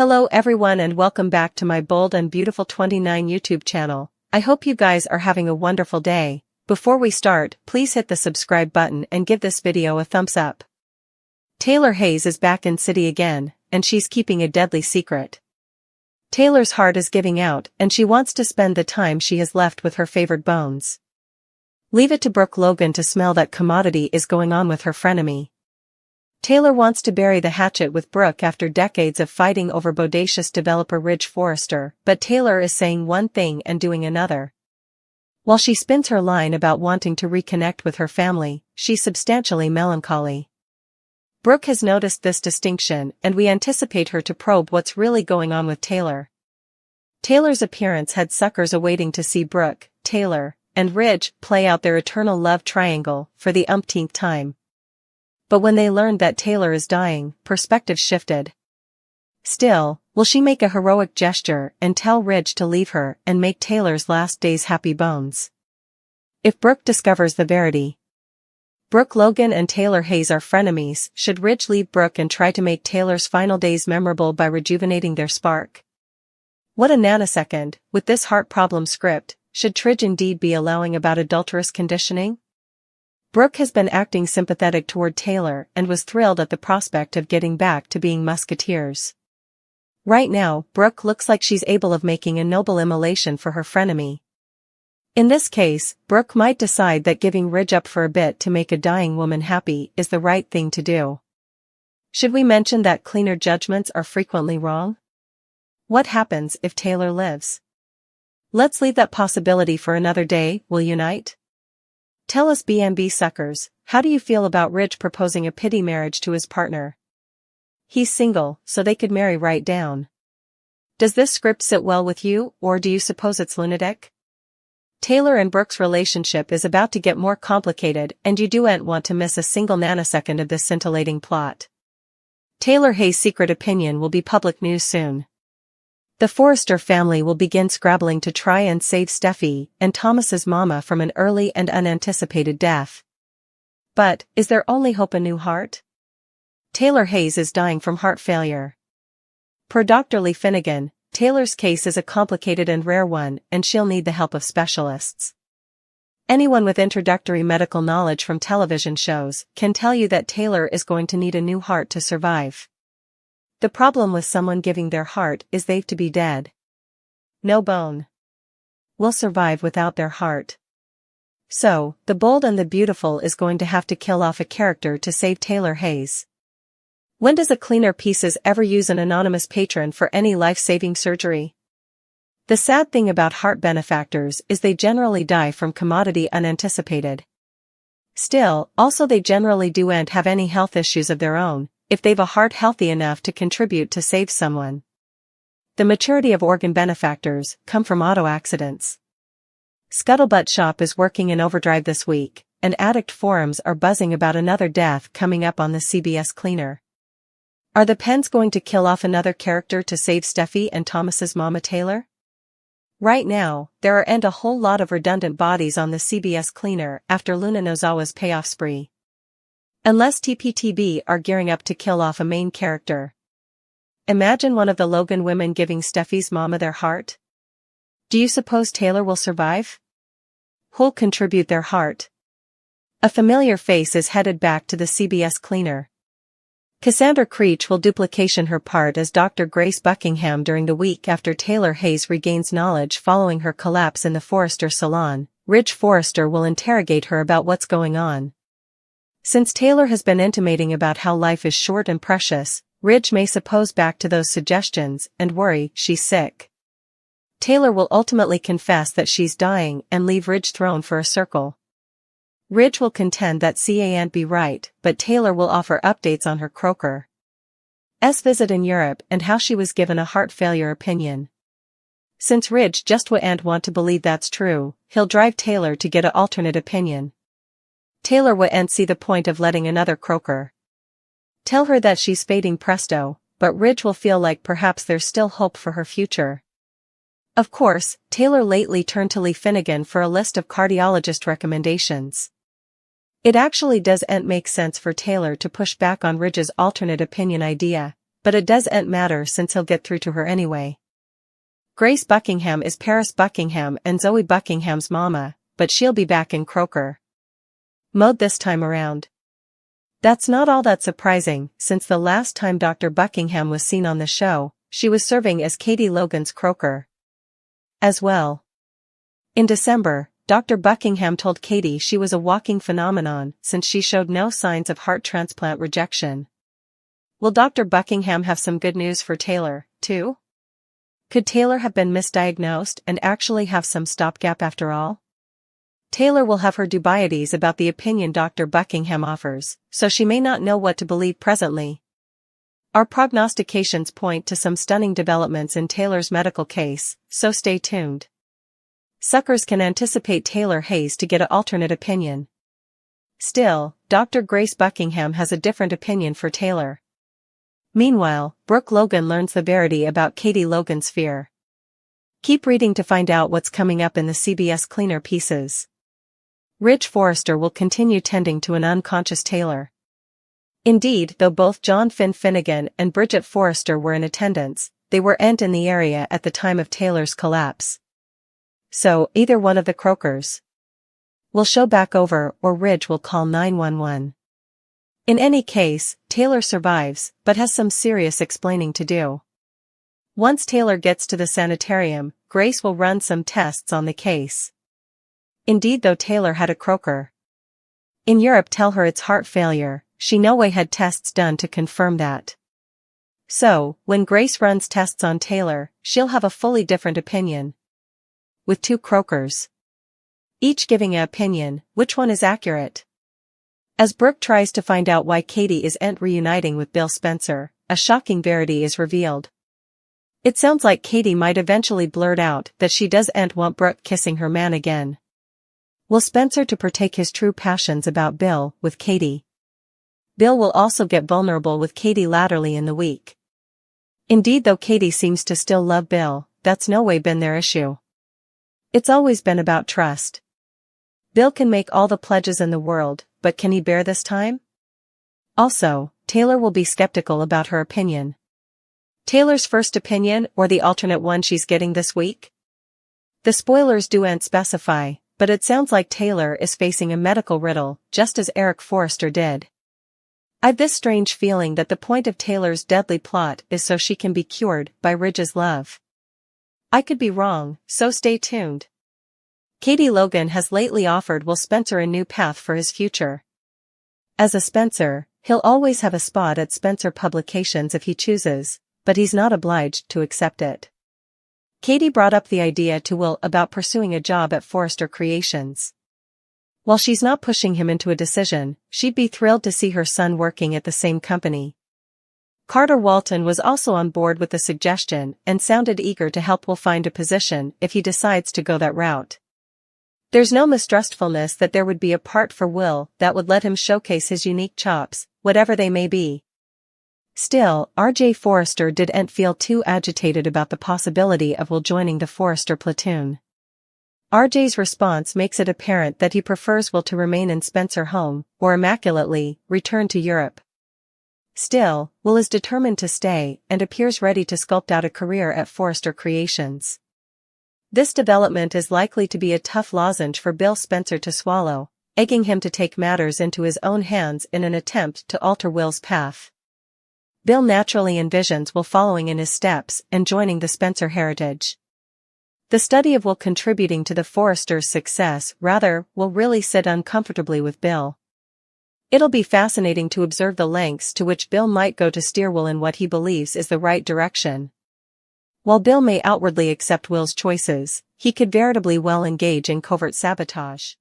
Hello everyone and welcome back to my Bold and Beautiful 29 YouTube channel. I hope you guys are having a wonderful day. Before we start, please hit the subscribe button and give this video a thumbs up. Taylor Hayes is back in city again, and she's keeping a deadly secret. Taylor's heart is giving out and she wants to spend the time she has left with her favored bones. Leave it to Brooke Logan to smell that commodity is going on with her frenemy. Taylor wants to bury the hatchet with Brooke after decades of fighting over bodacious developer Ridge Forrester, but Taylor is saying one thing and doing another. While she spins her line about wanting to reconnect with her family, she's substantially melancholy. Brooke has noticed this distinction and we anticipate her to probe what's really going on with Taylor. Taylor's appearance had suckers awaiting to see Brooke, Taylor, and Ridge play out their eternal love triangle for the umpteenth time. But when they learned that Taylor is dying, perspective shifted. Still, will she make a heroic gesture and tell Ridge to leave her and make Taylor's last days happy bones? If Brooke discovers the verity. Brooke Logan and Taylor Hayes are frenemies. Should Ridge leave Brooke and try to make Taylor's final days memorable by rejuvenating their spark? What a nanosecond, with this heart problem script, should Tridge indeed be allowing about adulterous conditioning? Brooke has been acting sympathetic toward Taylor and was thrilled at the prospect of getting back to being musketeers. Right now, Brooke looks like she's able of making a noble immolation for her frenemy. In this case, Brooke might decide that giving Ridge up for a bit to make a dying woman happy is the right thing to do. Should we mention that cleaner judgments are frequently wrong? What happens if Taylor lives? Let's leave that possibility for another day, will you, Knight? Tell us BMB suckers, how do you feel about Ridge proposing a pity marriage to his partner? He's single, so they could marry right down. Does this script sit well with you, or do you suppose it's lunatic? Taylor and Brooke's relationship is about to get more complicated and you don't want to miss a single nanosecond of this scintillating plot. Taylor Hayes' secret opinion will be public news soon. The Forrester family will begin scrabbling to try and save Steffi and Thomas's mama from an early and unanticipated death. But, is there only hope a new heart? Taylor Hayes is dying from heart failure. Per Dr. Lee Finnegan, Taylor's case is a complicated and rare one and she'll need the help of specialists. Anyone with introductory medical knowledge from television shows can tell you that Taylor is going to need a new heart to survive. The problem with someone giving their heart is they've to be dead. No bone will survive without their heart. So, the Bold and the Beautiful is going to have to kill off a character to save Taylor Hayes. When does a Cleaner Pieces ever use an anonymous patron for any life-saving surgery? The sad thing about heart benefactors is they generally die from commodity unanticipated. Still, also they generally don't have any health issues of their own, if they've a heart healthy enough to contribute to save someone. The maturity of organ benefactors come from auto accidents. Scuttlebutt Shop is working in overdrive this week, and addict forums are buzzing about another death coming up on the CBS Cleaner. Are the Pens going to kill off another character to save Steffi and Thomas's mama Taylor? Right now, there are a whole lot of redundant bodies on the CBS Cleaner after Luna Nozawa's payoff spree. Unless TPTB are gearing up to kill off a main character. Imagine one of the Logan women giving Steffi's mama their heart. Do you suppose Taylor will survive? Who'll contribute their heart? A familiar face is headed back to the CBS Cleaner. Cassandra Creech will duplication her part as Dr. Grace Buckingham during the week after Taylor Hayes regains knowledge following her collapse in the Forrester salon. Ridge Forrester will interrogate her about what's going on. Since Taylor has been intimating about how life is short and precious, Ridge may suppose back to those suggestions and worry she's sick. Taylor will ultimately confess that she's dying and leave Ridge thrown for a circle. Ridge will contend that can't be right, but Taylor will offer updates on her croaker's visit in Europe and how she was given a heart failure opinion. Since Ridge just wouldn't want to believe that's true, he'll drive Taylor to get an alternate opinion. Taylor wouldn't see the point of letting another croaker tell her that she's fading presto, but Ridge will feel like perhaps there's still hope for her future. Of course, Taylor lately turned to Lee Finnegan for a list of cardiologist recommendations. It actually doesn't make sense for Taylor to push back on Ridge's alternate opinion idea, but it doesn't matter since he'll get through to her anyway. Grace Buckingham is Paris Buckingham and Zoe Buckingham's mama, but she'll be back in Croker mode this time around. That's not all that surprising, since the last time Dr. Buckingham was seen on the show, she was serving as Katie Logan's Croker as well. In December, Dr. Buckingham told Katie she was a walking phenomenon since she showed no signs of heart transplant rejection. Will Dr. Buckingham have some good news for Taylor, too? Could Taylor have been misdiagnosed and actually have some stopgap after all? Taylor will have her dubieties about the opinion Dr. Buckingham offers, so she may not know what to believe presently. Our prognostications point to some stunning developments in Taylor's medical case, so stay tuned. Suckers can anticipate Taylor Hayes to get an alternate opinion. Still, Dr. Grace Buckingham has a different opinion for Taylor. Meanwhile, Brooke Logan learns the verity about Katie Logan's fear. Keep reading to find out what's coming up in the CBS Cleaner pieces. Ridge Forrester will continue tending to an unconscious Taylor. Indeed, though both John Finn Finnegan and Bridget Forrester were in attendance, they weren't in the area at the time of Taylor's collapse. So, either one of the Crokers will show back over or Ridge will call 911. In any case, Taylor survives, but has some serious explaining to do. Once Taylor gets to the sanitarium, Grace will run some tests on the case. Indeed, though Taylor had a Croker in Europe tell her it's heart failure, she no way had tests done to confirm that. So, when Grace runs tests on Taylor, she'll have a fully different opinion. With two Crokers each giving an opinion, which one is accurate? As Brooke tries to find out why Katie isn't reuniting with Bill Spencer, a shocking verity is revealed. It sounds like Katie might eventually blurt out that she doesn't want Brooke kissing her man again. Will Spencer to partake his true passions about Bill with Katie? Bill will also get vulnerable with Katie latterly in the week. Indeed, though Katie seems to still love Bill, that's no way been their issue. It's always been about trust. Bill can make all the pledges in the world, but can he bear this time? Also, Taylor will be skeptical about her opinion. Taylor's first opinion or the alternate one she's getting this week? The spoilers don't specify, but it sounds like Taylor is facing a medical riddle, just as Eric Forrester did. I've this strange feeling that the point of Taylor's deadly plot is so she can be cured by Ridge's love. I could be wrong, so stay tuned. Katie Logan has lately offered Will Spencer a new path for his future. As a Spencer, he'll always have a spot at Spencer Publications if he chooses, but he's not obliged to accept it. Katie brought up the idea to Will about pursuing a job at Forrester Creations. While she's not pushing him into a decision, she'd be thrilled to see her son working at the same company. Carter Walton was also on board with the suggestion and sounded eager to help Will find a position if he decides to go that route. There's no mistrustfulness that there would be a part for Will that would let him showcase his unique chops, whatever they may be. Still, R.J. Forrester didn't feel too agitated about the possibility of Will joining the Forrester platoon. R.J.'s response makes it apparent that he prefers Will to remain in Spencer home, or immaculately, return to Europe. Still, Will is determined to stay and appears ready to sculpt out a career at Forrester Creations. This development is likely to be a tough lozenge for Bill Spencer to swallow, egging him to take matters into his own hands in an attempt to alter Will's path. Bill naturally envisions Will following in his steps and joining the Spencer heritage. The study of Will contributing to the Forresters' success will really sit uncomfortably with Bill. It'll be fascinating to observe the lengths to which Bill might go to steer Will in what he believes is the right direction. While Bill may outwardly accept Will's choices, he could veritably well engage in covert sabotage.